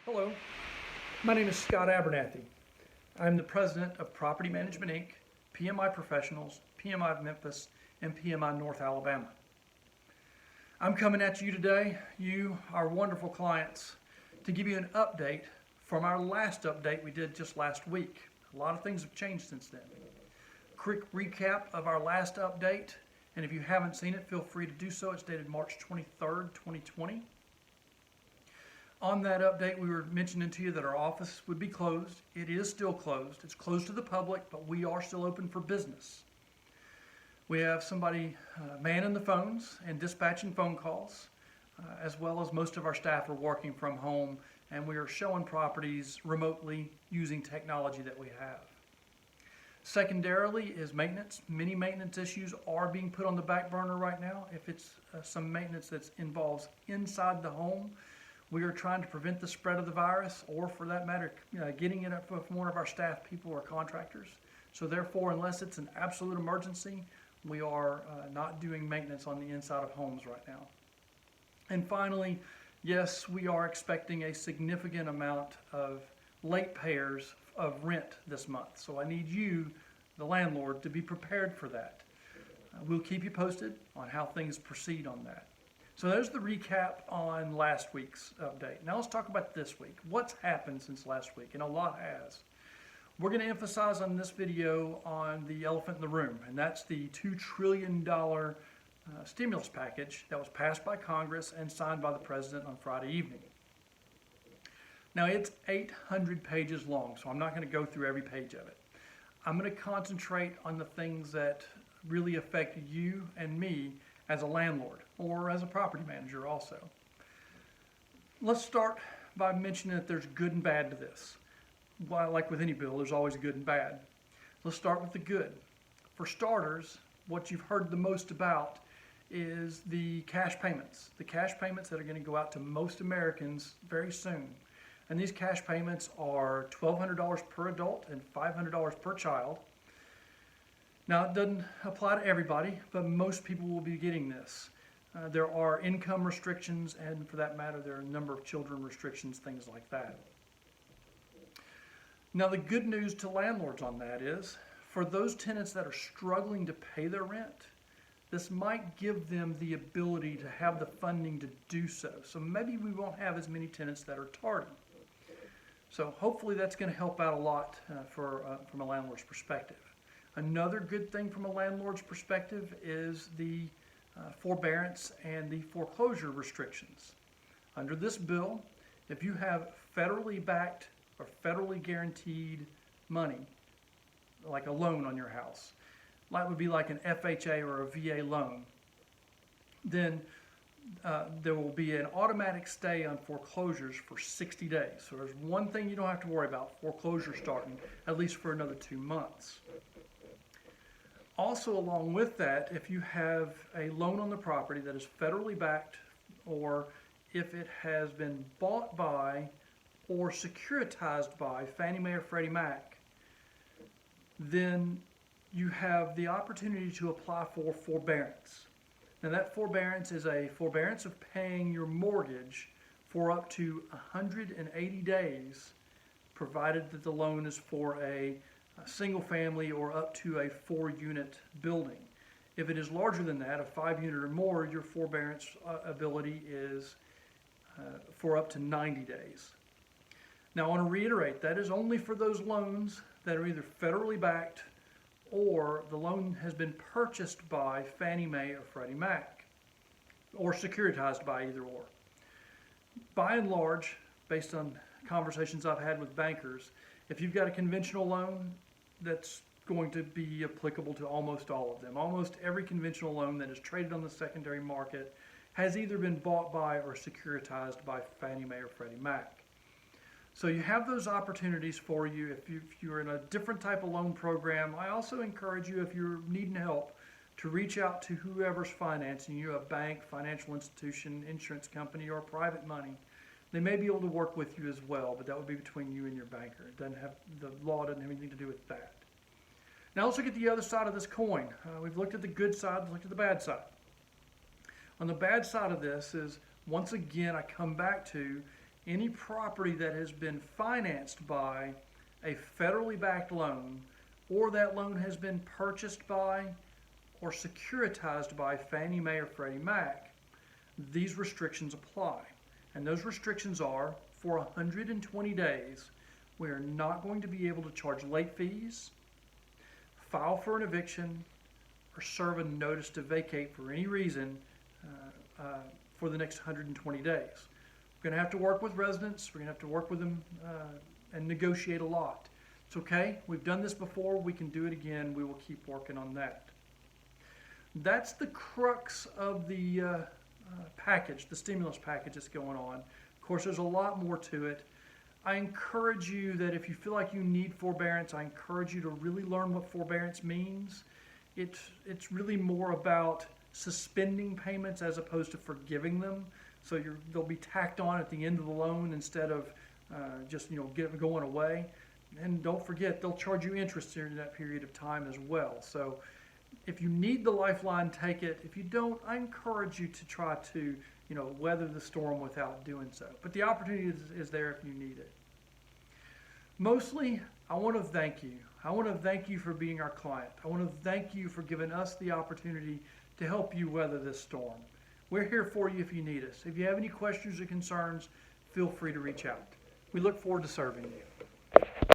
Hello, my name is Scott Abernathy. I'm the president of Property Management Inc., PMI Professionals, PMI of Memphis, and PMI North Alabama. I'm coming at you today, you, our wonderful clients, to give you an update from our last update we did just last week. A lot of things have changed since then. Quick recap of our last update, and if you haven't seen it, feel free to do so. It's dated March 23rd, 2020. On that update, we were mentioning to you that our office would be closed. It is still closed. It's closed to the public, but we are still open for business. We have somebody manning the phones and dispatching phone calls, as well as most of our staff are working from home, and we are showing properties remotely using technology that we have. Secondarily is maintenance. Many maintenance issues are being put on the back burner right now. If it's some maintenance that involves inside the home, we are trying to prevent the spread of the virus, or for that matter, getting it up from one of our staff people or contractors. So therefore, unless it's an absolute emergency, we are not doing maintenance on the inside of homes right now. And finally, yes, we are expecting a significant amount of late payers of rent this month. So I need you, the landlord, to be prepared for that. We'll keep you posted on how things proceed on that. So there's the recap on last week's update. Now let's talk about this week. What's happened since last week? And a lot has. We're going to emphasize on this video on the elephant in the room, and that's the $2 trillion stimulus package that was passed by Congress and signed by the President on Friday evening. Now it's 800 pages long, so I'm not going to go through every page of it. I'm going to concentrate on the things that really affect you and me as a landlord or as a property manager also. Let's start by mentioning that there's good and bad to this. Well, like with any bill, there's always good and bad. Let's start with the good. For starters, what you've heard the most about is the cash payments. The cash payments that are going to go out to most Americans very soon. And these cash payments are $1,200 per adult and $500 per child. Now, it doesn't apply to everybody, but most people will be getting this. There are income restrictions, and for that matter, there are a number of children restrictions, things like that. Now, the good news to landlords on that is, for those tenants that are struggling to pay their rent, this might give them the ability to have the funding to do so. So maybe we won't have as many tenants that are tardy. So hopefully that's going to help out a lot from a landlord's perspective. Another good thing from a landlord's perspective is the forbearance and the foreclosure restrictions. Under this bill, if you have federally backed or federally guaranteed money, like a loan on your house, that would be like an FHA or a VA loan, then there will be an automatic stay on foreclosures for 60 days. So there's one thing you don't have to worry about, foreclosure starting at least for another 2 months. Also, along with that, if you have a loan on the property that is federally backed, or if it has been bought by or securitized by Fannie Mae or Freddie Mac, then you have the opportunity to apply for forbearance. Now, that forbearance is a forbearance of paying your mortgage for up to 180 days, provided that the loan is for a single family or up to a 4-unit building. If it is larger than that, a 5-unit or more, your forbearance ability is for up to 90 days. Now, I want to reiterate, that is only for those loans that are either federally backed or the loan has been purchased by Fannie Mae or Freddie Mac, or securitized by either or. By and large, based on conversations I've had with bankers, if you've got a conventional loan, that's going to be applicable to almost all of them. Almost every conventional loan that is traded on the secondary market has either been bought by or securitized by Fannie Mae or Freddie Mac. So you have those opportunities for you. If you're in a different type of loan program, I also encourage you, if you're needing help, to reach out to whoever's financing you, a bank, financial institution, insurance company, or private money. They may be able to work with you as well, but that would be between you and your banker. The law doesn't have anything to do with that. Now let's look at the other side of this coin. We've looked at the good side, we've looked at the bad side. On the bad side of this is, once again, I come back to, any property that has been financed by a federally backed loan, or that loan has been purchased by or securitized by Fannie Mae or Freddie Mac, these restrictions apply. And those restrictions are, for 120 days, we are not going to be able to charge late fees, file for an eviction, or serve a notice to vacate for any reason for the next 120 days. We're going to have to work with residents. We're going to have to work with them and negotiate a lot. It's okay. We've done this before. We can do it again. We will keep working on that. That's the crux of the package, the stimulus package that's going on. Of course, there's a lot more to it. I encourage you that if you feel like you need forbearance, I encourage you to really learn what forbearance means. It's really more about suspending payments as opposed to forgiving them. So they'll be tacked on at the end of the loan instead of just going away. And don't forget, they'll charge you interest during that period of time as well. So if you need the lifeline, take it. If you don't, I encourage you to try to weather the storm without doing so. But the opportunity is there if you need it. Mostly, I want to thank you. I want to thank you for being our client. I want to thank you for giving us the opportunity to help you weather this storm. We're here for you if you need us. If you have any questions or concerns, feel free to reach out. We look forward to serving you.